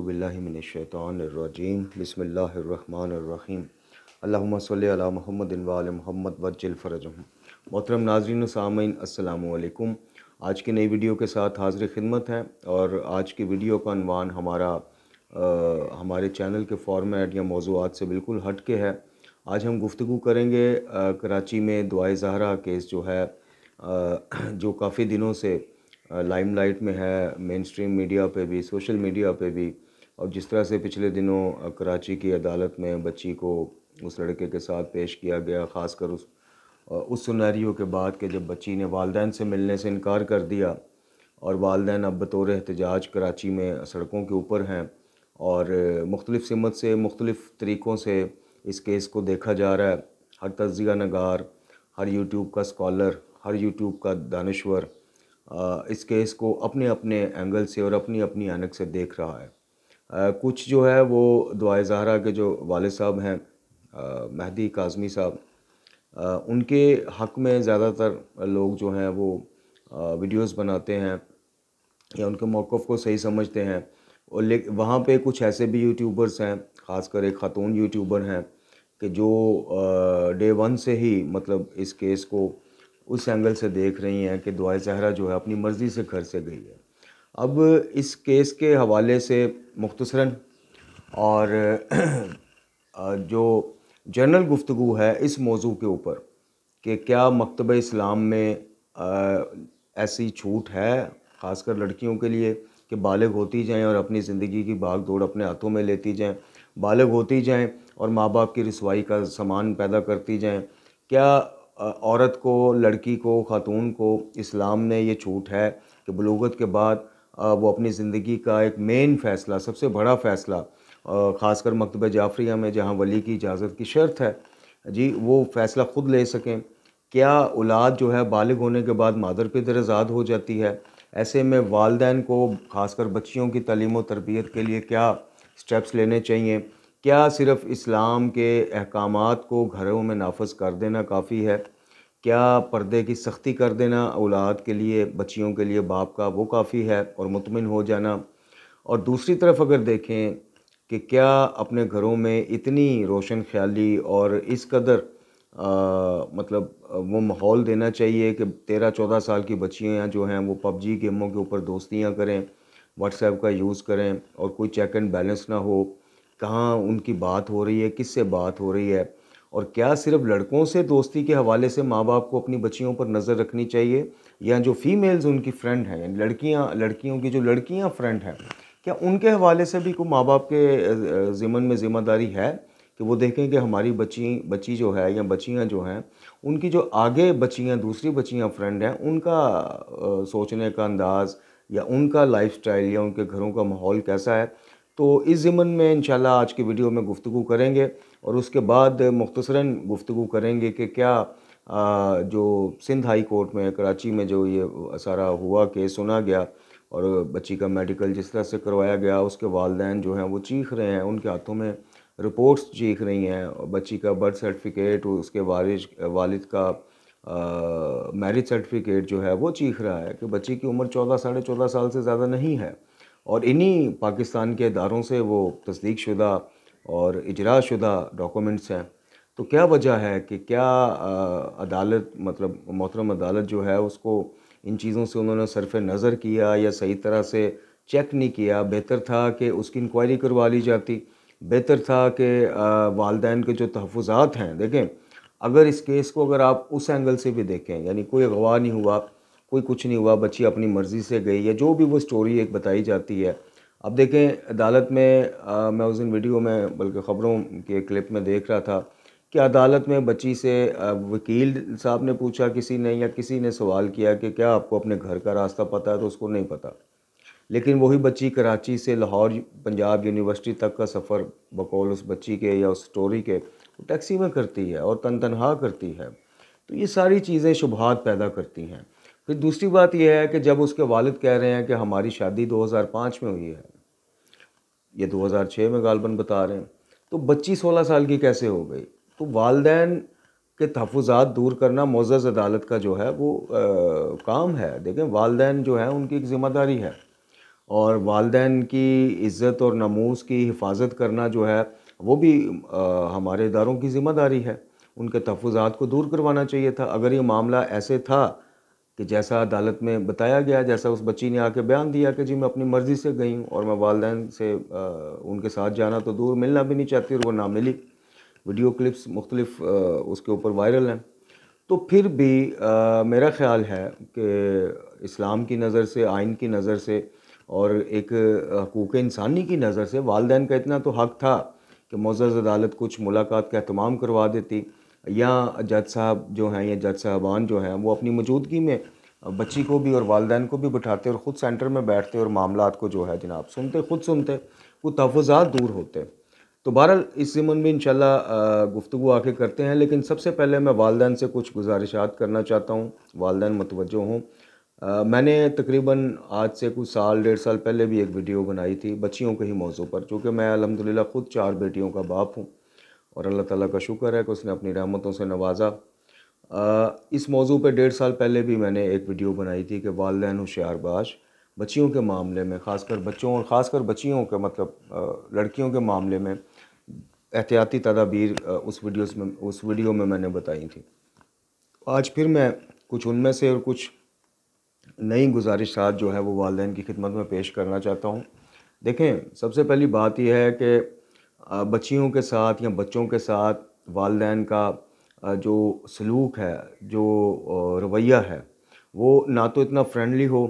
बिल्लाहि मिनश्शैतानिर्रजीम बिस्मिल्लाहिर्रहमानिर्रहीम अल्लाहुम्मा सल्लि अला मुहम्मदिन व आले मुहम्मद वज्जिल फ़रजहुम। मोहतरम नाज़रीन व सामीन अस्सलामु अलैकुम। आज की नई वीडियो के साथ हाज़िर खिदमत है और आज की वीडियो का अनवान हमारे चैनल के फॉर्मेट या मौज़ूआत से बिल्कुल हट के है। आज हम गुफ्तगू करेंगे कराची में दुआए ज़हरा केस जो है जो काफ़ी दिनों से लाइमलाइट में है, मेन स्ट्रीम मीडिया पे भी, सोशल मीडिया पे भी। और जिस तरह से पिछले दिनों कराची की अदालत में बच्ची को उस लड़के के साथ पेश किया गया, ख़ासकर उस सिनेरियो के बाद कि जब बच्ची ने वालिदैन से मिलने से इनकार कर दिया और वालिदैन अब बतौर एहतजाज कराची में सड़कों के ऊपर हैं और मुख्तलिफ़ सिमत से मुख्तलिफ़ तरीक़ों से इस केस को देखा जा रहा है। हर तज़किया नगार, हर यूट्यूब का स्कॉलर, हर यूट्यूब का दानिश्वर इस केस को अपने अपने एंगल से और अपनी अपनी ऐनक से देख रहा है। कुछ जो है वो दुआए ज़हरा के जो वालिद साहब हैं मेहदी काज़मी साहब, उनके हक़ में ज़्यादातर लोग जो हैं वो वीडियोस बनाते हैं या उनके मौक़िफ़ को सही समझते हैं। और वहाँ पे कुछ ऐसे भी यूट्यूबर्स हैं, ख़ासकर एक ख़ातून यूट्यूबर हैं कि जो डे वन से ही मतलब इस केस को उस एंगल से देख रही हैं कि दुआए ज़हरा जो है अपनी मर्ज़ी से घर से गई है। अब इस केस के हवाले से मुख्तसरन और जो जनरल गुफ्तगू है इस मौजू के ऊपर कि क्या मकतब इस्लाम में ऐसी छूट है ख़ासकर लड़कियों के लिए कि बालिग होती जाएं और अपनी ज़िंदगी की भाग दौड़ अपने हाथों में लेती जाएं, बालिग होती जाएं और माँ बाप की रिसवाई का सामान पैदा करती जाएं। क्या औरत को, लड़की को, ख़ातून को इस्लाम ने ये छूट है कि बलूगत के बाद वो अपनी ज़िंदगी का एक मेन फ़ैसला, सबसे बड़ा फ़ैसला, ख़ासकर मकतब जाफ़रिया में जहाँ वली की इजाज़त की शर्त है जी, वो फ़ैसला ख़ुद ले सकें। क्या औलाद जो है बालिग होने के बाद मादर पिदर आज़ाद हो जाती है? ऐसे में वालिदैन को ख़ासकर बच्चियों की तालीम व तरबियत के लिए क्या स्टेप्स लेने चाहिए? क्या सिर्फ़ इस्लाम के अहकामात को घरों में नाफिज कर देना काफ़ी है? क्या पर्दे की सख्ती कर देना औलाद के लिए, बच्चियों के लिए बाप का वो काफ़ी है और मुतमिन हो जाना? और दूसरी तरफ अगर देखें कि क्या अपने घरों में इतनी रोशन ख़याली और इस कदर वो माहौल देना चाहिए कि 13-14 साल की बच्चियाँ जो हैं वो पबजी गेमों के ऊपर दोस्तियाँ करें, व्हाट्सएप का यूज़ करें और कोई चेक एंड बैलेंस ना हो, कहाँ उनकी बात हो रही है, किससे बात हो रही है? और क्या सिर्फ़ लड़कों से दोस्ती के हवाले से माँ बाप को अपनी बच्चियों पर नज़र रखनी चाहिए या जो फ़ीमेल्स उनकी फ्रेंड हैं, यानी लड़कियों की जो लड़कियाँ फ्रेंड हैं, क्या उनके हवाले से भी कोई माँ बाप के ज़िम्मन में ज़िम्मेदारी है कि वो देखें कि हमारी बच्ची जो है या बच्चियाँ जो हैं, उनकी जो आगे बच्चियाँ, दूसरी बच्चियाँ फ्रेंड हैं, उनका सोचने का अंदाज़ या उनका लाइफ़स्टाइल या उनके घरों का माहौल कैसा है? तो इस ज़िम्मन में इंशाल्लाह आज की वीडियो में गुफ्तगू करेंगे और उसके बाद मुख्तसरन गुफ्तगू करेंगे कि क्या जो सिंध हाई कोर्ट में कराची में जो ये सारा हुआ केस सुना गया और बच्ची का मेडिकल जिस तरह से करवाया गया, उसके वालिदैन जो हैं वो चीख रहे हैं, उनके हाथों में रिपोर्ट्स चीख रही हैं और बच्ची का बर्थ सर्टिफिकेट, उसके वालिद का मैरिज सर्टिफिकेट जो है वो चीख रहा है कि बच्ची की उम्र 14 साढ़े 14 साल से ज़्यादा नहीं है। और इन्हीं पाकिस्तान के इदारों से वो तस्दीक शुदा और इजरा शुदा डॉक्यूमेंट्स हैं। तो क्या वजह है कि क्या अदालत मतलब मोहतरम अदालत जो है उसको इन चीज़ों से उन्होंने सरफ़ नज़र किया या सही तरह से चेक नहीं किया? बेहतर था कि उसकी इंक्वायरी करवा ली जाती। बेहतर था कि वालिदैन के जो तहफ़्फ़ुज़ात हैं, देखें अगर इस केस को अगर आप उस एंगल से भी देखें, यानी कोई अगवा नहीं हुआ, कोई कुछ नहीं हुआ, बच्ची अपनी मर्ज़ी से गई या जो भी वो स्टोरी एक बताई जाती है। अब देखें अदालत में मैं उस दिन वीडियो में बल्कि ख़बरों के क्लिप में देख रहा था कि अदालत में बच्ची से वकील साहब ने पूछा किसी ने या किसी ने सवाल किया कि क्या आपको अपने घर का रास्ता पता है? तो उसको नहीं पता। लेकिन वही बच्ची कराची से लाहौर पंजाब यूनिवर्सिटी तक का सफ़र बकौल उस बच्ची के या उस स्टोरी के वो टैक्सी में करती है और तनहा करती है। तो ये सारी चीज़ें शुबहात पैदा करती हैं। फिर दूसरी बात यह है कि जब उसके वालिद कह रहे हैं कि हमारी शादी 2005 में हुई है, ये 2006 में गालबन बता रहे हैं, तो बच्ची 16 साल की कैसे हो गई? तो वालिदैन के तहफ़्फ़ुज़ात दूर करना मुअज़्ज़ज़ अदालत का जो है वो काम है। देखें वालिदैन जो है उनकी एक ज़िम्मेदारी है और वालिदैन की इज़्ज़त और नमूस की हिफाजत करना जो है वो भी हमारे इदारों की ज़िम्मेदारी है। उनके तहफ़्फ़ुज़ात को दूर करवाना चाहिए था। अगर ये मामला ऐसे था कि जैसा अदालत में बताया गया, जैसा उस बच्ची ने आके बयान दिया कि जी मैं अपनी मर्ज़ी से गई हूँ और मैं वालिदैन से उनके साथ जाना तो दूर, मिलना भी नहीं चाहती, और वो ना मिली। वीडियो क्लिप्स मुख्तलिफ़ उसके ऊपर वायरल हैं। तो फिर भी मेरा ख़्याल है कि इस्लाम की नज़र से, आइन की नज़र से और एक हकूक़ इंसानी की नज़र से वालिदैन का इतना तो हक़ था कि मुअज़्ज़ज़ अदालत कुछ मुलाकात का एहतमाम करवा देती, या जज साहब जो हैं या जज साहबान जो हैं वो अपनी मौजूदगी में बच्ची को भी और वालिदैन को भी बिठाते और ख़ुद सेंटर में बैठते और मामलात को जो है जनाब सुनते, ख़ुद सुनते, वो तहफ़्फ़ुज़ात दूर होते। तो बहरहाल इस ज़िम्मन में इंशाल्लाह गुफ्तगू आके करते हैं, लेकिन सबसे पहले मैं वालिदैन से कुछ गुज़ारिशात करना चाहता हूँ, वालिदैन मुतवज्जो हों। मैंने तकरीबन आज से कुछ साल, 1.5 साल पहले भी एक वीडियो बनाई थी बच्चियों के ही मौज़ू पर, चूँकि मैं अल्हम्दुलिल्लाह ख़ुद 4 बेटियों का बाप हूँ और अल्लाह ताला का शुक्र है कि उसने अपनी रहमतों से नवाजा। इस मौज़ू पे 1.5 साल पहले भी मैंने एक वीडियो बनाई थी कि वालिदैन होशियारबाज़ बच्चियों के मामले में, ख़ासकर बच्चों और ख़ासकर बच्चियों के मतलब लड़कियों के मामले में एहतियाती तदाबीर उस वीडियो में मैंने बताई थी। आज फिर मैं कुछ उनमें से और कुछ नई गुज़ारिशात जो है वो वालिदैन की खिदमत में पेश करना चाहता हूँ। देखें, सबसे पहली बात यह है कि बच्चियों के साथ या बच्चों के साथ वालिदैन का जो सलूक है, जो रवैया है, वो ना तो इतना फ्रेंडली हो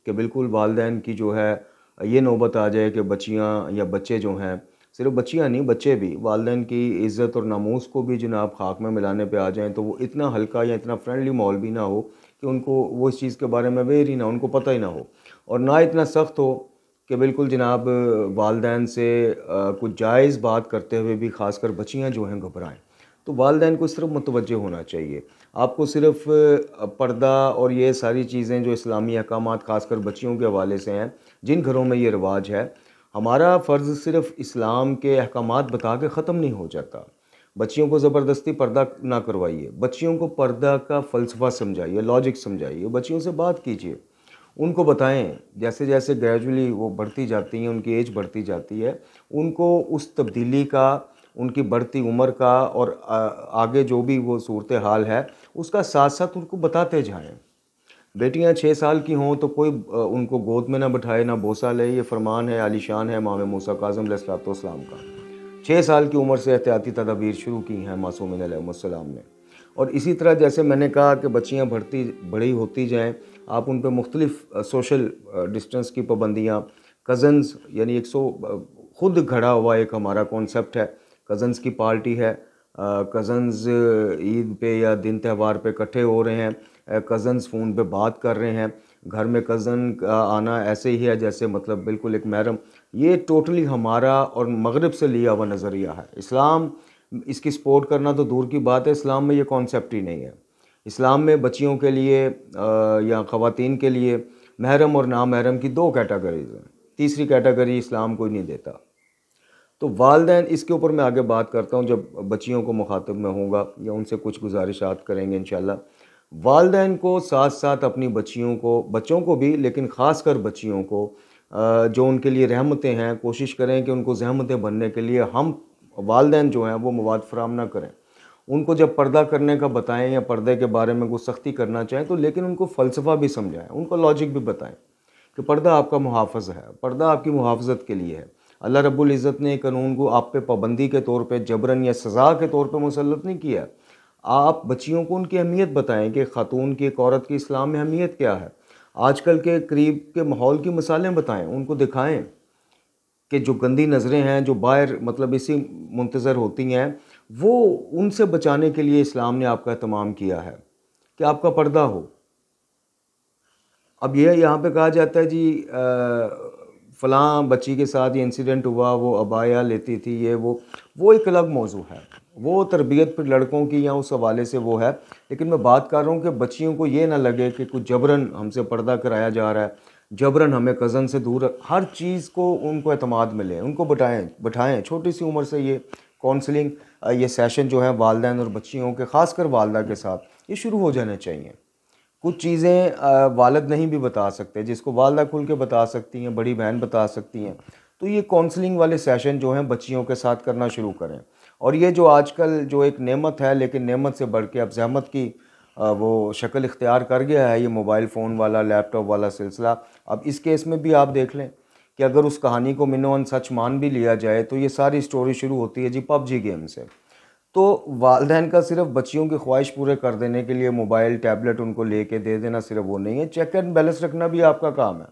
कि बिल्कुल वालिदैन की जो है ये नौबत आ जाए कि बच्चियाँ या बच्चे जो हैं, सिर्फ बच्चियाँ नहीं बच्चे भी वालिदैन की इज़्ज़त और नामूस को भी जनाब खाक में मिलाने पे आ जाएँ, तो वो इतना हल्का या इतना फ्रेंडली माहौल भी ना हो कि उनको वो इस चीज़ के बारे में अवेयर ही ना, उनको पता ही ना हो, और ना इतना सख्त हो कि बिल्कुल जनाब वालिदैन से कुछ जायज़ बात करते हुए भी ख़ासकर बच्चियाँ जो हैं घबराएँ। तो वालिदैन को सिर्फ मुतवज्जो होना चाहिए। आपको सिर्फ पर्दा और ये सारी चीज़ें जो इस्लामी अहकामात ख़ासकर बच्चियों के हवाले से हैं, जिन घरों में ये रिवाज है, हमारा फ़र्ज़ सिर्फ इस्लाम के अहकामात बता के ख़त्म नहीं हो जाता। बच्चियों को ज़बरदस्ती पर्दा ना करवाइए, बच्चियों को पर्दा का फ़लसफ़ा समझाइए, लॉजिक समझाइए, बच्चियों से बात कीजिए, उनको बताएं। जैसे जैसे ग्रेजुअली वो बढ़ती जाती हैं, उनकी एज बढ़ती जाती है, उनको उस तब्दीली का, उनकी बढ़ती उम्र का और आगे जो भी वो सूरत हाल है उसका साथ साथ उनको बताते जाएं। बेटियां 6 साल की हों तो कोई उनको गोद में ना बिठाए, ना बोसा ले, ये फरमान है आलीशान है इमाम मूसा काज़िम अलैहिस्सलाम का। 6 साल की उम्र से एहतियाती तदाबीर शुरू की हैं मासूमिन अलैहिस्सलाम ने। और इसी तरह जैसे मैंने कहा कि बच्चियाँ बड़ी होती जाएँ, आप उन पर मुख्तलिफ़ सोशल डिस्टेंस की पाबंदियाँ, कज़न्स यानी खुद खड़ा हुआ एक हमारा कॉन्सेप्ट है, कज़न्स की पार्टी है, कज़न्स ईद पे या दिन त्यौहार पे इकट्ठे हो रहे हैं, कज़न्स फ़ोन पे बात कर रहे हैं, घर में कज़न का आना ऐसे ही है जैसे मतलब बिल्कुल एक महरम। ये टोटली हमारा और मगरिब से लिया हुआ नज़रिया है। इस्लाम इसकी सपोर्ट करना तो दूर की बात है, इस्लाम में ये कॉन्सेप्ट ही नहीं है। इस्लाम में बच्चियों के लिए या ख़वातीन के लिए महरम और नामहरम की 2 कैटेगरीज़ हैं, तीसरी कैटेगरी इस्लाम कोई नहीं देता। तो वालिदैन, इसके ऊपर मैं आगे बात करता हूँ जब बच्चियों को मुखातिब में होगा या उनसे कुछ गुजारिशात करेंगे इंशाल्लाह। वालिदैन को साथ साथ अपनी बच्चियों को, बच्चों को भी, लेकिन ख़ास कर बच्चियों को जो उनके लिए रहमतें हैं, कोशिश करें कि उनको ज़हमतें बनने के लिए हम वालिदैन जो हैं वो मवाद फ़राहम ना करें। उनको जब पर्दा करने का बताएं या पर्दे के बारे में कुछ सख्ती करना चाहें तो लेकिन उनको फ़लसफ़ा भी समझाएं, उनको लॉजिक भी बताएं कि पर्दा आपका मुहाफ़ज़ है, पर्दा आपकी मुहाफ़ज़त के लिए है। अल्लाह रब्बुल इज़्ज़त ने कानून को आप पे पाबंदी के तौर पे, जबरन या सज़ा के तौर पे मुसल्लत नहीं किया। आप बच्चियों को उनकी अहमियत बताएं कि ख़ातून की, एक औरत की इस्लाम में अहमियत क्या है। आजकल के करीब के माहौल की मिसालें बताएं, उनको दिखाएं कि जो गंदी नज़रें हैं, जो बाहर मतलब इसी मुंतज़र होती हैं, वो उनसे बचाने के लिए इस्लाम ने आपका एहतमाम किया है कि आपका पर्दा हो। अब ये यहाँ पे कहा जाता है जी फ़लाँ बच्ची के साथ ये इंसिडेंट हुआ, वो अबाया लेती थी, ये वो एक अलग मौजू है, वो तरबियत पर लड़कों की या उस हवाले से वो है। लेकिन मैं बात कर रहा हूँ कि बच्चियों को ये ना लगे कि कुछ जबरन हमसे पर्दा कराया जा रहा है, जबरन हमें कज़न से दूर, हर चीज़ को उनको एतमाद मिले, उनको बिठाएँ छोटी सी उम्र से। ये काउंसलिंग, ये सेशन जो है वालिदैन और बच्चियों के, ख़ासकर वालदा के साथ, ये शुरू हो जाने चाहिए। कुछ चीज़ें वालिद नहीं भी बता सकते, जिसको वालदा खुल के बता सकती हैं, बड़ी बहन बता सकती हैं। तो ये काउंसलिंग वाले सेशन जो हैं बच्चियों के साथ करना शुरू करें। और ये जो आजकल जो एक नेमत है, लेकिन नेमत से बढ़ के अब ज़हमत की वो शक्ल इख्तियार कर गया है, ये मोबाइल फ़ोन वाला, लैपटॉप वाला सिलसिला। अब इस केस में भी आप देख लें कि अगर उस कहानी को मिनो सच मान भी लिया जाए तो ये सारी स्टोरी शुरू होती है जी पबजी गेम से। तो वालिदैन का सिर्फ बच्चियों की ख्वाहिश पूरे कर देने के लिए मोबाइल टैबलेट उनको लेके दे देना सिर्फ वो नहीं है, चेक एंड बैलेंस रखना भी आपका काम है।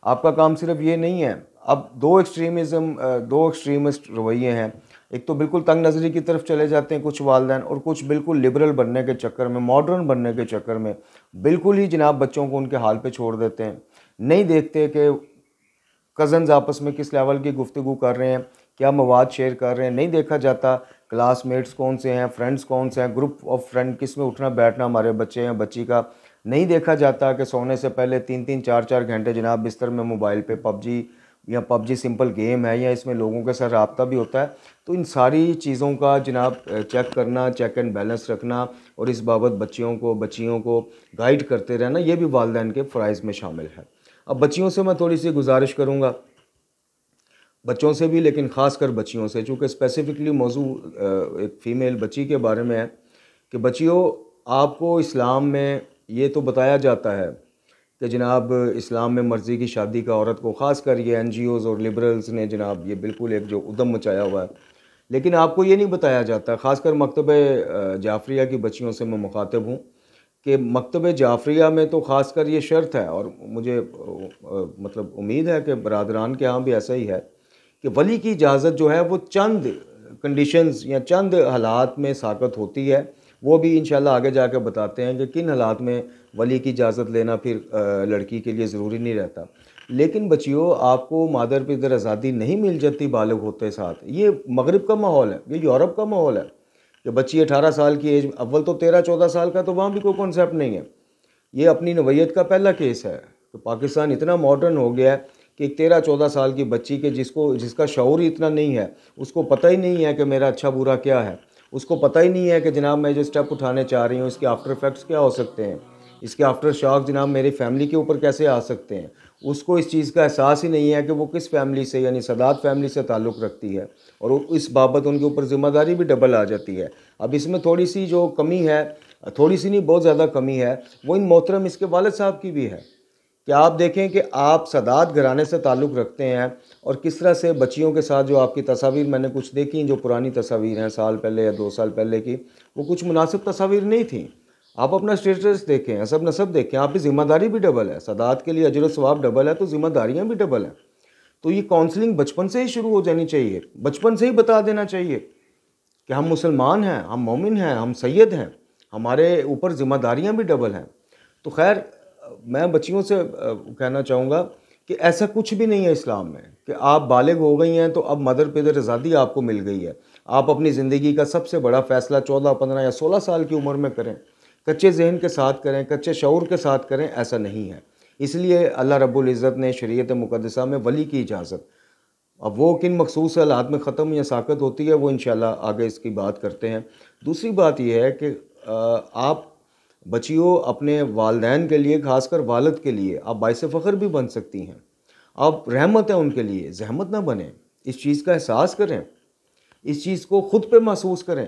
आपका काम सिर्फ ये नहीं है। अब दो एक्सट्रीमिस्ट रवैये हैं। एक तो बिल्कुल तंग नज़री की तरफ चले जाते हैं कुछ वालिदैन, और कुछ बिल्कुल लिबरल बनने के चक्कर में, मॉडर्न बनने के चक्कर में बिल्कुल ही जनाब बच्चों को उनके हाल पे छोड़ देते हैं। नहीं देखते कि कज़न्स आपस में किस लेवल की गुफ्तगू कर रहे हैं, क्या मवाद शेयर कर रहे हैं। नहीं देखा जाता क्लासमेट्स कौन से हैं, फ्रेंड्स कौन से हैं, ग्रुप ऑफ फ्रेंड किस में उठना बैठना हमारे बच्चे या बच्ची का। नहीं देखा जाता कि सोने से पहले 3-3 4-4 घंटे जनाब बिस्तर में मोबाइल पे पबजी सिंपल गेम है या इसमें लोगों के साथ रब्ता भी होता है। तो इन सारी चीज़ों का जनाब चेक करना, चेक एंड बैलेंस रखना और इस बाबत बच्चियों को गाइड करते रहना, ये भी वालिदैन के फ़राइज़ में शामिल है। अब बच्चियों से मैं थोड़ी सी गुजारिश करूँगा, बच्चों से भी लेकिन ख़ास कर बच्चियों से, चूँकि स्पेसिफ़िकली मौजू एक फ़ीमेल बच्ची के बारे में है कि बच्चियों, आपको इस्लाम में ये तो बताया जाता है कि जनाब इस्लाम में मर्ज़ी की शादी का औरत को, ख़ास कर ये NGOs और लिबरल्स ने जनाब ये बिल्कुल एक जो उद्यम मचाया हुआ है, लेकिन आपको ये नहीं बताया जाता, ख़ास कर मकतब जाफ़रिया की बच्चियों से मैं मुखातिब हूँ कि मकतब जाफ़रिया में तो ख़ास कर ये शर्त है, और मुझे मतलब उम्मीद है कि बरादरान के यहाँ भी ऐसा ही है कि वली की इजाज़त जो है वो चंद कंडीशंस या चंद हालात में साक़त होती है। वो भी इंशाल्लाह आगे जाकर बताते हैं कि किन हालात में वली की इजाज़त लेना फिर लड़की के लिए ज़रूरी नहीं रहता। लेकिन बच्चियों, आपको मादर पिदर आज़ादी नहीं मिल जाती बालिग होते साथ। ये मगरिब का माहौल है, ये यूरोप का माहौल है कि बच्ची 18 साल की एज, अव्वल तो 13-14 साल का तो वहाँ भी कोई कॉन्सेप्ट नहीं है। ये अपनी नवैयत का पहला केस है। तो पाकिस्तान इतना मॉडर्न हो गया है कि एक 13-14 साल की बच्ची के जिसका शऊर ही इतना नहीं है, उसको पता ही नहीं है कि मेरा अच्छा बुरा क्या है, उसको पता ही नहीं है कि जनाब मैं जो स्टेप उठाने चाह रही हूँ इसके आफ्टर इफेक्ट्स क्या हो सकते हैं, इसके आफ्टर शॉक जनाब मेरी फैमिली के ऊपर कैसे आ सकते हैं। उसको इस चीज़ का एहसास ही नहीं है कि वो किस फैमिली से, यानी सदात फैमिली से ताल्लुक़ रखती है, और इस बाबत उनके ऊपर ज़िम्मेदारी भी डबल आ जाती है। अब इसमें थोड़ी सी जो कमी है, थोड़ी सी नहीं बहुत ज़्यादा कमी है, वो इन मोहतरम इसके वालिद साहब की भी है कि आप देखें कि आप सदात घराने से ताल्लुक़ रखते हैं और किस तरह से बच्चियों के साथ जो आपकी तस्वीर मैंने कुछ देखी, जो पुरानी तस्वीर हैं साल पहले या 2 साल पहले की, वो कुछ मुनासिब तस्वीर नहीं थी। आप अपना स्टेटस देखें, हसब नसब देखें, आपकी ज़िम्मेदारी भी डबल है, सदात के लिए अजर सवाब डबल है तो ज़िम्मेदारियाँ भी डबल हैं। तो ये काउंसलिंग बचपन से ही शुरू हो जानी चाहिए, बचपन से ही बता देना चाहिए कि हम मुसलमान हैं, हम मोमिन हैं, हम सैयद हैं, हमारे ऊपर ज़िम्मेदारियाँ भी डबल हैं। तो खैर, मैं बच्चियों से कहना चाहूँगा कि ऐसा कुछ भी नहीं है इस्लाम में कि आप बालिग हो गई हैं तो अब मदर पिदर आज़ादी आपको मिल गई है, आप अपनी ज़िंदगी का सबसे बड़ा फ़ैसला 14, 15 या 16 साल की उम्र में करें, कच्चे जहन के साथ करें, कच्चे शऊर के साथ करें, ऐसा नहीं है। इसलिए अल्लाह रब्बुल इज़्ज़त ने शरीयत मुक़द्दसा में वली की इजाज़त, अब वो किन मखसूस हालात में ख़त्म या साक़त होती है वो इंशाल्लाह आगे इसकी बात करते हैं। दूसरी बात यह है कि आप बच्चियों अपने वालिदैन के लिए, ख़ासकर वालिद के लिए आप बाइस फ़ख्र भी बन सकती हैं। आप रहमत है उनके लिए, ज़हमत ना बने, इस चीज़ का एहसास करें, इस चीज़ को ख़ुद पे महसूस करें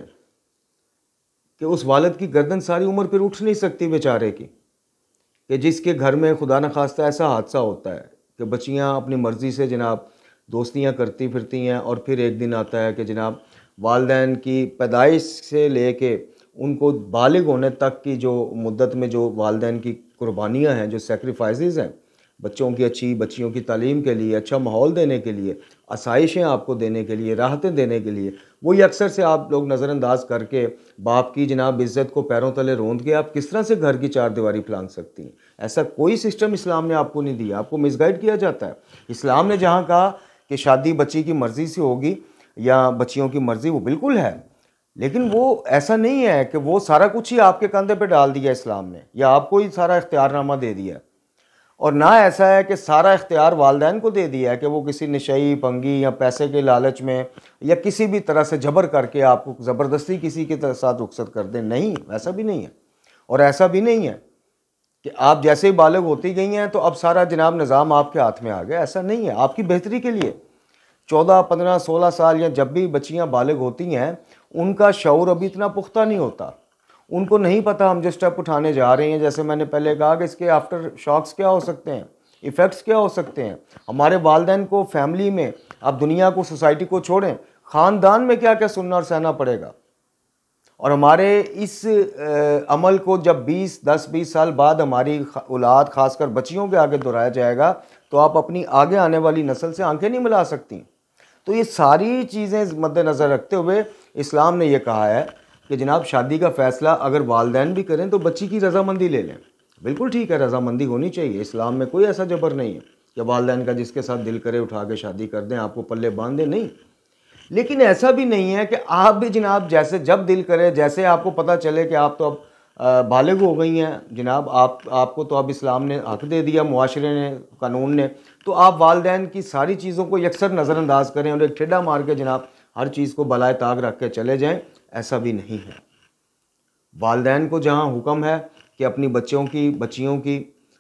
कि उस वालिद की गर्दन सारी उम्र फिर उठ नहीं सकती बेचारे की, कि जिसके घर में खुदा न खास्ता ऐसा हादसा होता है कि बच्चियाँ अपनी मर्ज़ी से जनाब दोस्तियाँ करती फिरती हैं और फिर एक दिन आता है कि जनाब वालिदैन की पैदाइश से लेके उनको बालिग होने तक की जो मुद्दत में जो वालिदैन की कुर्बानियाँ हैं, जो सेक्रीफाइसेस हैं, बच्चियों की तालीम के लिए, अच्छा माहौल देने के लिए, आसाइशें आपको देने के लिए, राहतें देने के लिए, वही अक्सर से आप लोग नज़रअंदाज करके बाप की जनाब इज़्ज़त को पैरों तले रोंद के आप किस तरह से घर की चार दीवारी फलांग सकती हैं। ऐसा कोई सिस्टम इस्लाम ने आपको नहीं दिया, आपको मिसगाइड किया जाता है। इस्लाम ने जहाँ कहा कि शादी बच्ची की मर्ज़ी से होगी या बच्चियों की मर्ज़ी, वो बिल्कुल है, लेकिन वो ऐसा नहीं है कि वो सारा कुछ ही आपके कंधे पे डाल दिया इस्लाम ने, या आपको ही सारा इख्तियारनामा दे दिया, और ना ऐसा है कि सारा इख्तियार वालिदैन को दे दिया है कि वो किसी नशई पंगी या पैसे के लालच में या किसी भी तरह से जबर करके आपको ज़बरदस्ती किसी के साथ रुखसत कर दें। नहीं, ऐसा भी नहीं है, और ऐसा भी नहीं है कि आप जैसे ही बालिग होती गई हैं तो अब सारा जनाब निज़ाम आपके हाथ में आ गया। ऐसा नहीं है, आपकी बेहतरी के लिए 14, 15, 16 साल या जब भी बच्चियां बालिग होती हैं उनका शऊर अभी इतना पुख्ता नहीं होता। उनको नहीं पता हम जो स्टेप उठाने जा रहे हैं, जैसे मैंने पहले कहा कि इसके आफ्टर शॉक्स क्या हो सकते हैं, इफ़ेक्ट्स क्या हो सकते हैं। हमारे वालिदैन को, फैमिली में, आप दुनिया को, सोसाइटी को छोड़ें, ख़ानदान में क्या क्या सुनना और सहना पड़ेगा। और हमारे इस अमल को जब 10-20 साल बाद हमारी औलाद, खासकर बच्चियों के आगे दोहराया जाएगा तो आप अपनी आगे आने वाली नस्ल से आंखें नहीं मिला सकती। तो ये सारी चीज़ें मद्देनज़र रखते हुए इस्लाम ने यह कहा है कि जनाब शादी का फ़ैसला अगर वालिदैन भी करें तो बच्ची की रजामंदी ले लें। बिल्कुल ठीक है, रजामंदी होनी चाहिए। इस्लाम में कोई ऐसा जबर नहीं है कि वालिदैन का जिसके साथ दिल करे उठा के शादी कर दें, आपको पल्ले बांध दें, नहीं। लेकिन ऐसा भी नहीं है कि आप भी जनाब जैसे जब दिल करे, जैसे आपको पता चले कि आप तो अब बालिग हो गई हैं जनाब, आपको तो अब इस्लाम ने हक दे दिया, मुआशरे ने, कानून ने, तो आप वालिदैन की सारी चीज़ों को यकसर नज़रअंदाज करें और एक ठेडा मार के जनाब हर चीज़ को बलाए ताक रख के चले जाएं। ऐसा भी नहीं है। वालिदैन को जहाँ हुक्म है कि अपनी बच्चियों की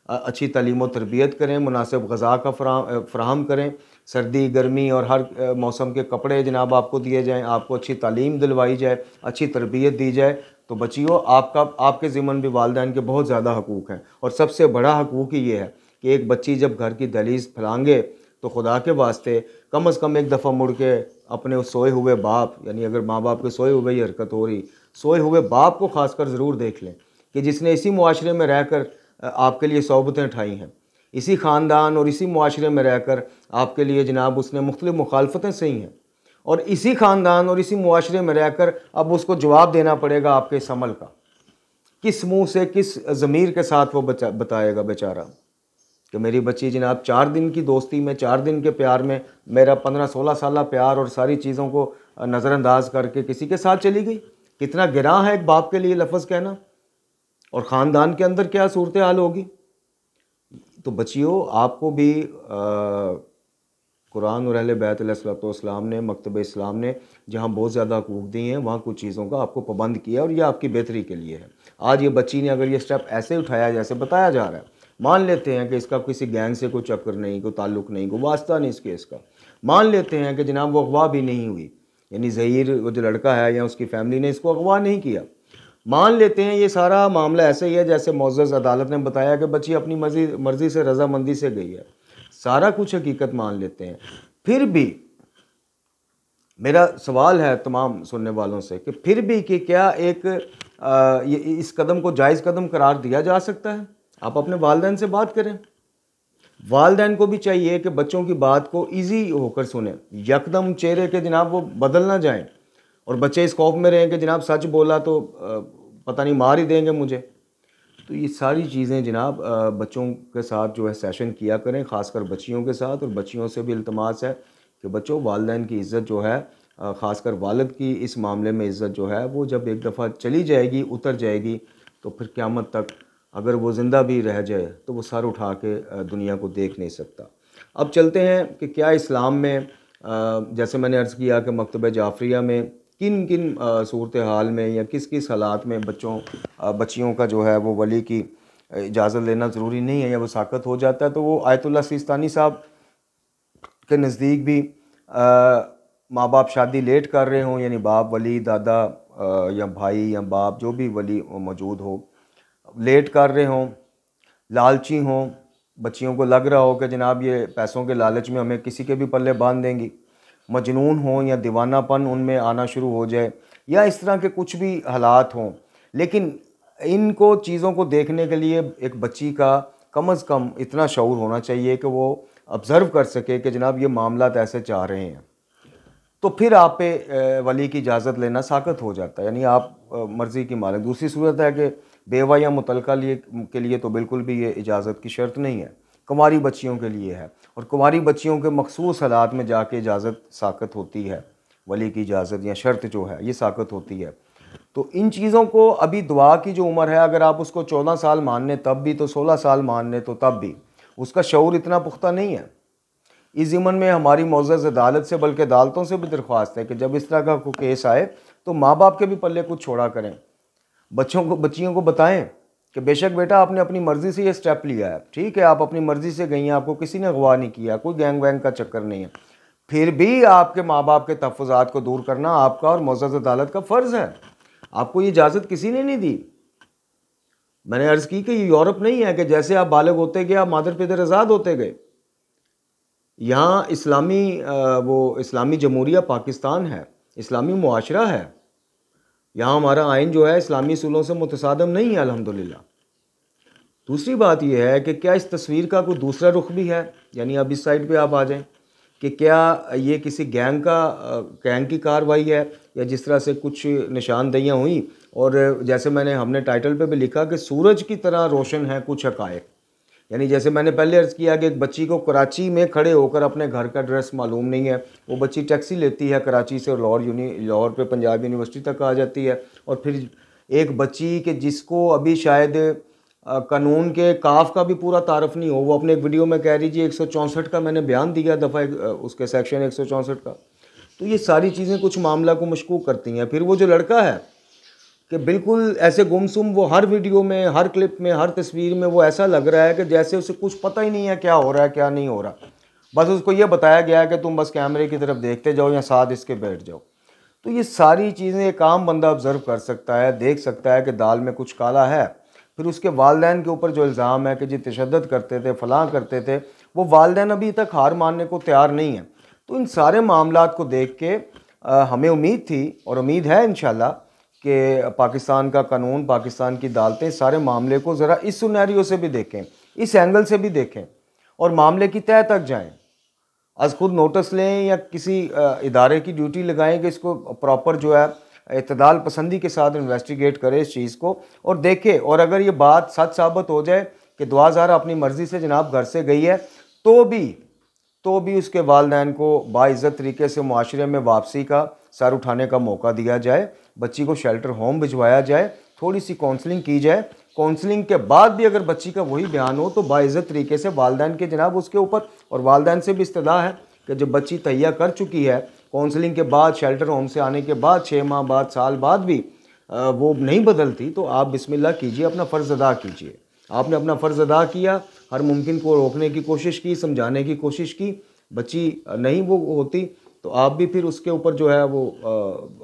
अच्छी तालीम व तरबियत करें, मुनासिब ग़ज़ा का फ़राहम करें, सर्दी गर्मी और हर मौसम के कपड़े जनाब आपको दिए जाएं, आपको अच्छी तालीम दिलवाई जाए, अच्छी तरबियत दी जाए, तो बच्चियों आपके ज़िम्मन भी वालिदैन के बहुत ज़्यादा हकूक़ हैं। और सबसे बड़ा हकूक़ ये है कि एक बच्ची जब घर की दहलीज़ फैलाएंगे तो खुदा के वास्ते कम अज़ कम एक दफ़ा मुड़ के अपने उस सोए हुए बाप, यानी अगर माँ बाप के सोए हुए ही हरकत हो रही, सोए हुए बाप को ख़ासकर ज़रूर देख लें कि जिसने इसी मुआशरे में रहकर आपके लिए सोबतें उठाई हैं, इसी ख़ानदान और इसी मुआशरे में रहकर आपके लिए जनाब उसने मुख्तलिफ़ मुखालफतें सही हैं, और इसी ख़ानदान और इसी मुआशरे में रहकर अब उसको जवाब देना पड़ेगा आपके इस अमल का। किस मुँह से, किस ज़मीर के साथ वो बताएगा बेचारा कि मेरी बच्ची जनाब 4 दिन की दोस्ती में, 4 दिन के प्यार में, मेरा 15-16 साल प्यार और सारी चीज़ों को नज़रअंदाज करके किसी के साथ चली गई। कितना गिरां है एक बाप के लिए लफ्ज़ कहना, और ख़ानदान के अंदर क्या सूरत हाल होगी। तो बच्चियों, आपको भी कुरान और अहले बैत अलैहिस्सलाम ने, मकतब इस्लाम ने जहाँ बहुत ज़्यादा हकूक़ दिए हैं, वहाँ कुछ चीज़ों का आपको पाबंद किया और ये आपकी बेहतरी के लिए है। आज ये बच्ची ने अगर ये स्टेप ऐसे उठाया जैसे बताया जा रहा है, मान लेते हैं कि इसका किसी गैंग से कोई चक्कर नहीं, कोई ताल्लुक़ नहीं, कोई वास्ता नहीं इस केस का, मान लेते हैं कि जनाब वो अगवा भी नहीं हुई, यानी ज़हीर वो जो लड़का है या उसकी फ़ैमिली ने इसको अगवा नहीं किया, मान लेते हैं ये सारा मामला ऐसे ही है जैसे मुअज़्ज़ज़ अदालत ने बताया कि बच्ची अपनी मर्ज़ी से, रज़ामंदी से गई है, सारा कुछ हकीकत मान लेते हैं, फिर भी मेरा सवाल है तमाम सुनने वालों से कि फिर भी कि क्या इस कदम को जायज़ कदम करार दिया जा सकता है। आप अपने वालिदैन से बात करें। वालिदैन को भी चाहिए कि बच्चों की बात को ईजी होकर सुने, यकदम चेहरे के जनाब वो बदल ना जाएं और बच्चे इस खौफ में रहें कि जनाब सच बोला तो पता नहीं मार ही देंगे मुझे। तो ये सारी चीज़ें जनाब बच्चों के साथ जो है सेशन किया करें, ख़ासकर बच्चियों के साथ, और बच्चियों से भी इल्तमास है कि बच्चों वालिदैन की इज़्ज़त जो है, ख़ासकर वालिद की इस मामले में इज़्ज़त जो है वो जब एक दफ़ा चली जाएगी, उतर जाएगी, तो फिर क़यामत तक अगर वो ज़िंदा भी रह जाए तो वो सर उठा के दुनिया को देख नहीं सकता। अब चलते हैं कि क्या इस्लाम में, जैसे मैंने अर्ज़ किया कि मकतब जाफ़रिया में किन किन सूरत हाल में या किस किस हालात में बच्चियों का जो है वो वली की इजाज़त लेना ज़रूरी नहीं है या वो साक़त हो जाता है। तो वो आयतुल्लाह सिस्तानी साहब के नज़दीक भी माँ बाप शादी लेट कर रहे हों, यानी बाप, वली, दादा या भाई या बाप जो भी वली मौजूद हो, लेट कर रहे हों, लालची हों, बच्चियों को लग रहा हो कि जनाब ये पैसों के लालच में हमें किसी के भी पल्ले बांध देंगी, मजनून हों या दीवानापन उनमें आना शुरू हो जाए या इस तरह के कुछ भी हालात हों, लेकिन इनको चीज़ों को देखने के लिए एक बच्ची का कम अज़ कम इतना शऊर होना चाहिए कि वो ऑब्ज़र्व कर सके कि जनाब ये मामलात ऐसे चाह रहे हैं, तो फिर आप पे वली की इजाज़त लेना साक़त हो जाता है, यानी आप मर्ज़ी की मालिक। दूसरी सूरत है कि बेवा या मुतलका के लिए तो बिल्कुल भी ये इजाज़त की शर्त नहीं है, कुंवारी बच्चियों के लिए है, और कुंवारी बच्चियों के मखसूस हालात में जाके इजाज़त साक़त होती है, वली की इजाज़त या शर्त जो है ये साक़त होती है। तो इन चीज़ों को अभी दुआ की जो उम्र है, अगर आप उसको 14 साल मानने तब भी, तो 16 साल मानने तो तब भी, उसका शऊर इतना पुख्ता नहीं है। इस ज़िम्मन में हमारी मुअज़्ज़ज़ अदालत से, बल्कि अदालतों से भी दरख्वास्त है कि जब इस तरह का कोई केस आए तो माँ बाप के भी पल्ले कुछ छोड़ा करें, बच्चियों को बताएं कि बेशक बेटा आपने अपनी मर्ज़ी से ये स्टेप लिया है, ठीक है, आप अपनी मर्ज़ी से गई हैं, आपको किसी ने अगवा नहीं किया, कोई गैंग वैंग का चक्कर नहीं है, फिर भी आपके माँ बाप के तहफ़्फ़ुज़ात को दूर करना आपका और मुअज़्ज़ज़ अदालत का फ़र्ज़ है। आपको ये इजाज़त किसी ने नहीं दी। मैंने अर्ज़ की कि ये यूरोप नहीं है कि जैसे आप बालिग होते गए आप मादर पिदर आज़ाद होते गए। यहाँ इस्लामी जमहूरिया पाकिस्तान है, इस्लामी मुआशरा है। यहाँ हमारा आइन जो है इस्लामी असूलों से मुतसादम नहीं है अल्हम्दुलिल्लाह। दूसरी बात यह है कि क्या इस तस्वीर का कोई दूसरा रुख भी है, यानी अब इस साइड पे आप आ जाएं कि क्या ये किसी गैंग की कार्रवाई है, या जिस तरह से कुछ निशानदहियाँ हुई और जैसे हमने टाइटल पे भी लिखा कि सूरज की तरह रोशन है कुछ हक़ाइक़। यानी जैसे मैंने पहले अर्ज़ किया कि एक बच्ची को कराची में खड़े होकर अपने घर का एड्रेस मालूम नहीं है, वो बच्ची टैक्सी लेती है कराची से लाहौर पे पंजाब यूनिवर्सिटी तक आ जाती है, और फिर एक बच्ची के जिसको अभी शायद कानून के काफ का भी पूरा तारफ़ नहीं हो, वो अपने एक वीडियो में कह रही जी 164 का मैंने बयान दिया दफ़ा उसके सेक्शन 164 का। तो ये सारी चीज़ें कुछ मामला को मशकूक करती हैं। फिर वो जो लड़का है कि बिल्कुल ऐसे गुमसुम, वो हर वीडियो में, हर क्लिप में, हर तस्वीर में वो ऐसा लग रहा है कि जैसे उसे कुछ पता ही नहीं है क्या हो रहा है क्या नहीं हो रहा। बस उसको ये बताया गया है कि तुम बस कैमरे की तरफ देखते जाओ या साथ इसके बैठ जाओ। तो ये सारी चीज़ें एक आम बंदा ऑब्ज़र्व कर सकता है, देख सकता है कि दाल में कुछ काला है। फिर उसके वालिदैन के ऊपर जो इल्ज़ाम है कि जी तशद्दुद करते थे, फ़लाँ करते थे, वो वालिदैन अभी तक हार मानने को तैयार नहीं हैं। तो इन सारे मामलात को देख के हमें उम्मीद थी और उम्मीद है इंशाल्लाह कि पाकिस्तान का कानून, पाकिस्तान की अदालतें सारे मामले को ज़रा इस सिनेरियो से भी देखें, इस एंगल से भी देखें और मामले की तह तक जाएं। आज खुद नोटिस लें या किसी इदारे की ड्यूटी लगाएं कि इसको प्रॉपर जो है इत्तेदाल पसंदी के साथ इन्वेस्टिगेट करे इस चीज़ को और देखे। और अगर ये बात सच साबित हो जाए कि दुआ ज़ारा अपनी मर्ज़ी से जनाब घर से गई है, तो भी उसके वालिदैन को बाइज़्ज़त तरीके से मुआशरे में वापसी का सर उठाने का मौका दिया जाए, बच्ची को शेल्टर होम भिजवाया जाए, थोड़ी सी काउंसलिंग की जाए। काउंसलिंग के बाद भी अगर बच्ची का वही बयान हो तो बाइज़्ज़त तरीके से वालिदैन के जनाब उसके ऊपर, और वालिदैन से भी इस्तदा है कि जब बच्ची तहिया कर चुकी है, काउंसलिंग के बाद, शेल्टर होम से आने के बाद, 6 माह बाद, साल बाद भी वो नहीं बदलती, तो आप बिस्मिल्लाह कीजिए, अपना फ़र्ज़ अदा कीजिए। आपने अपना फ़र्ज़ अदा किया, हर मुमकिन को रोकने की कोशिश की, समझाने की कोशिश की, बच्ची नहीं वो होती तो आप भी फिर उसके ऊपर जो है वो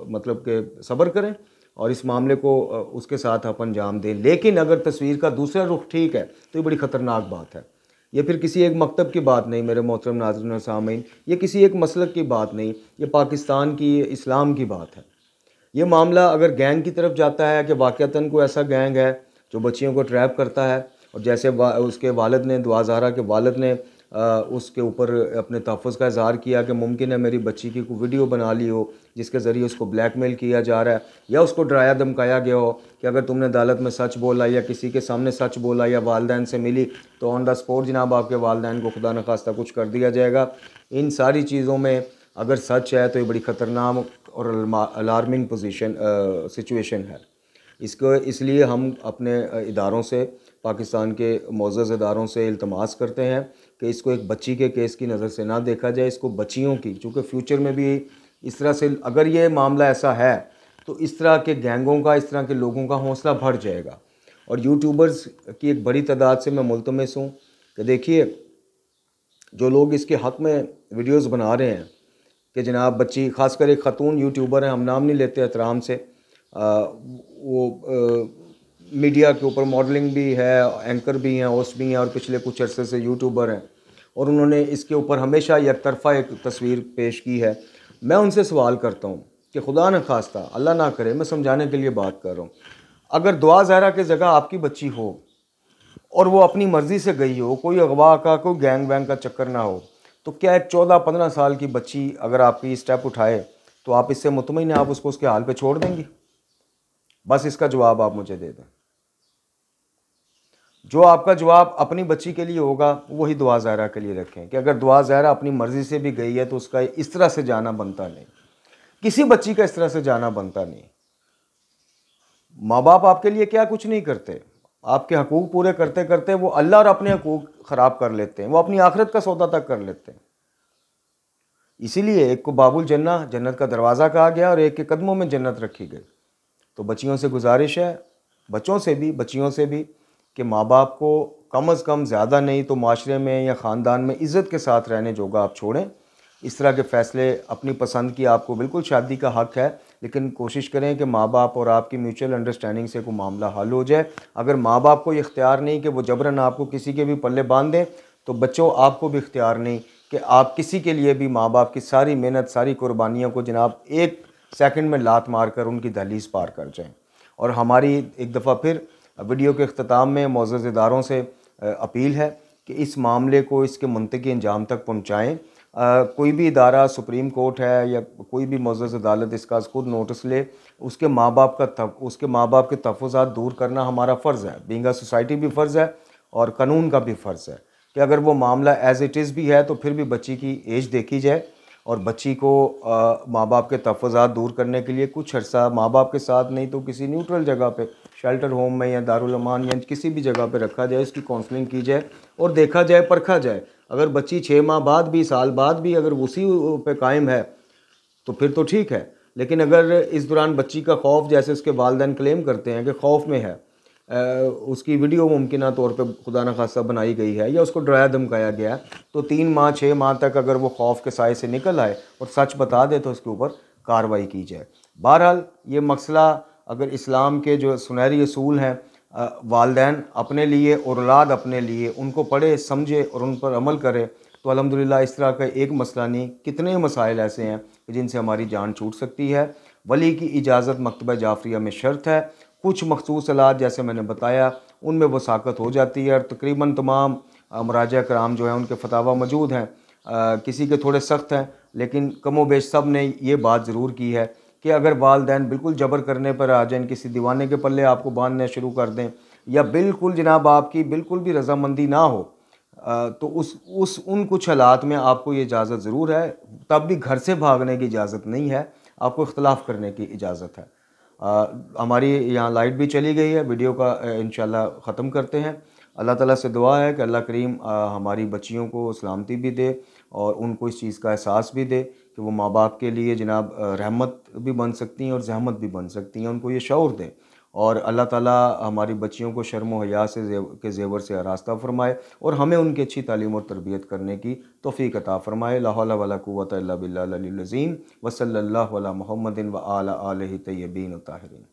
मतलब कि सब्र करें और इस मामले को उसके साथ अपन अंजाम दें। लेकिन अगर तस्वीर का दूसरा रुख ठीक है तो ये बड़ी ख़तरनाक बात है। ये फिर किसी एक मकतब की बात नहीं मेरे मोहतरम नाज़रीन और सामीन, ये किसी एक मसलक की बात नहीं, ये पाकिस्तान की, इस्लाम की बात है। ये मामला अगर गैंग की तरफ जाता है कि वाक़तन कोई ऐसा गैंग है जो बच्चियों को ट्रैप करता है, और जैसे उसके वालिद ने, दुआ ज़ारा के वालिद ने उसके ऊपर अपने तहफ़्फ़ुज़ का इज़हार किया कि मुमकिन है मेरी बच्ची की कोई वीडियो बना ली हो जिसके ज़रिए उसको ब्लैकमेल किया जा रहा है, या उसको डराया धमकाया गया हो कि अगर तुमने अदालत में सच बोला या किसी के सामने सच बोला या वालिदैन से मिली तो ऑन द स्पॉट जनाब आपके वालिदैन को खुदा न खास्ता कुछ कर दिया जाएगा। इन सारी चीज़ों में अगर सच है तो ये बड़ी ख़तरनाक और अलार्मिंग सिचुएशन है। इसको इसलिए हम अपने इदारों से, पाकिस्तान के मुअज़्ज़ज़ इदारों से इल्तमास करते हैं कि इसको एक बच्ची के केस की नज़र से ना देखा जाए, इसको बच्चियों की, चूँकि फ्यूचर में भी इस तरह से अगर ये मामला ऐसा है तो इस तरह के गैंगों का, इस तरह के लोगों का हौसला बढ़ जाएगा। और यूट्यूबर्स की एक बड़ी तादाद से मैं मुल्तमस हूँ कि देखिए जो लोग इसके हक़ में वीडियोज़ बना रहे हैं कि जनाब बच्ची, ख़ासकर एक ख़तून यूट्यूबर है, हम नाम नहीं लेते एहतराम से, वो मीडिया के ऊपर मॉडलिंग भी है, एंकर भी हैं, होस्ट भी हैं और पिछले कुछ अरसे से यूट्यूबर हैं, और उन्होंने इसके ऊपर हमेशा एक तरफ़ा एक तस्वीर पेश की है। मैं उनसे सवाल करता हूँ कि खुदा न खास्ता, अल्लाह ना करे, मैं समझाने के लिए बात कर रहा हूँ, अगर दुआ ज़ारा की जगह आपकी बच्ची हो और वो अपनी मर्ज़ी से गई हो, कोई अगवा का, कोई गैंग वैंग का चक्कर ना हो, तो क्या एक 14-15 साल की बच्ची अगर आपकी स्टेप उठाए तो आप इससे मुतमईन हैं, आप उसको उसके हाल पे छोड़ देंगी? बस इसका जवाब आप मुझे दे दें। जो आपका जवाब अपनी बच्ची के लिए होगा वही दुआ ज़ारा के लिए रखें कि अगर दुआ ज़ारा अपनी मर्ज़ी से भी गई है तो उसका इस तरह से जाना बनता नहीं, किसी बच्ची का इस तरह से जाना बनता नहीं। माँ बाप आपके लिए क्या कुछ नहीं करते, आपके हकूक़ पूरे करते करते वो अल्लाह और अपने हकूक़ ख़राब कर लेते हैं, वो अपनी आखिरत का सौदा तक कर लेते हैं। इसीलिए एक को बाबुल जन्नत, जन्नत का दरवाज़ा कहा गया, और एक के कदमों में जन्नत रखी गई। तो बच्चियों से गुजारिश है, बच्चों से भी, बच्चियों से भी कि माँ बाप को कम अज़ कम ज़्यादा नहीं तो माशरे में या ख़ानदान में इज़्ज़त के साथ रहने जोगा आप छोड़ें। इस तरह के फ़ैसले अपनी पसंद की, आपको बिल्कुल शादी का हक़ है, लेकिन कोशिश करें कि माँ बाप और आपकी म्यूचुअल अंडरस्टैंडिंग से कोई मामला हल हो जाए। अगर माँ बाप को इख्तियार नहीं कि वो जबरन आपको किसी के भी पल्ले बांध दें, तो बच्चों आपको भी इख्तियार नहीं कि आप किसी के लिए भी माँ बाप की सारी मेहनत, सारी कुर्बानियों को जनाब एक सेकंड में लात मार कर उनकी दहलीज़ पार कर जाएँ। और हमारी एक दफ़ा फिर वीडियो के अख्ताम में मुअज़्ज़ज़ इदारों से अपील है कि इस मामले को इसके मुंतकी अंजाम तक पहुँचाएँ। कोई भी इदारा, सुप्रीम कोर्ट है या कोई भी मुअज़्ज़ज़ अदालत, इसका खुद नोटिस ले, उसके माँ बाप के तहफ़्फ़ुज़ात दूर करना हमारा फ़र्ज़ है। बीइंग अ सोसाइटी भी फ़र्ज़ है और कानून का भी फ़र्ज़ है कि अगर वो मामला एज़ इट इज़ भी है तो फिर भी बच्ची की एज देखी जाए और बच्ची को माँ बाप के तहफ़्फ़ुज़ात दूर करने के लिए कुछ अर्सा माँ बाप के साथ नहीं तो किसी न्यूट्रल जगह पे, शेल्टर होम में या दारुल अमान या किसी भी जगह पे रखा जाए, उसकी काउंसलिंग की जाए और देखा जाए, परखा जाए। अगर बच्ची 6 माह बाद भी, साल बाद भी अगर उसी पे कायम है तो फिर तो ठीक है, लेकिन अगर इस दौरान बच्ची का खौफ, जैसे उसके वालिदैन क्लेम करते हैं कि खौफ में है, उसकी वीडियो मुमकिन तौर पे खुदा न खास्ता बनाई गई है या उसको डराया धमकाया गया, तो 3 माह 6 माह तक अगर वो खौफ के साए से निकल आए और सच बता दे तो उसके ऊपर कार्रवाई की जाए। बहरहाल ये मसला अगर इस्लाम के जो सुनहरी असूल हैं, वालिदैन अपने लिए और औलाद अपने लिए, उनको पढ़े समझे और उन पर अमल करे तो अल्हम्दुलिल्लाह इस तरह का एक मसला नहीं, कितने मसाइल ऐसे हैं कि जिनसे हमारी जान छूट सकती है। वली की इजाज़त मकतबा जाफरिया में शर्त है। कुछ मखसूस हालात जैसे मैंने बताया उनमें वसाकत हो जाती है और तकरीबन तमाम मराजा कराम जो हैं उनके फतावा मौजूद हैं। किसी के थोड़े सख्त हैं, लेकिन कमोबेश सब ने ये बात ज़रूर की है कि अगर वालिदैन बिल्कुल जबर करने पर आ जाएँ, किसी दीवाने के पल्ले आपको बांधने शुरू कर दें या बिल्कुल जनाब आपकी बिल्कुल भी रजामंदी ना हो, तो उन कुछ हालात में आपको ये इजाज़त ज़रूर है, तब भी घर से भागने की इजाज़त नहीं है, आपको इख्तिलाफ़ करने की इजाज़त है। हमारी यहाँ लाइट भी चली गई है, वीडियो का इंशाल्लाह ख़त्म करते हैं। अल्लाह ताला से दुआ है कि अल्लाह करीम हमारी बच्चियों को सलामती भी दे और उनको इस चीज़ का एहसास भी दे कि वो माँ बाप के लिए जनाब रहमत भी बन सकती हैं और ज़हमत भी बन सकती हैं, उनको ये शऊर दें। और अल्लाह ताला हमारी बच्चियों को शर्म व हया से के ज़ेवर से आरास्ता फ़रमाए और हमें उनकी अच्छी तालीम और तरबियत करने की तौफ़ीक़ अता फ़रमाए। ला हौला वला कुव्वता इल्ला बिल्लाहिल अलीयुल अज़ीम व सल्लल्लाहु अला मुहम्मदिन व आला आलिहि तय्यबीन ताहिरीन।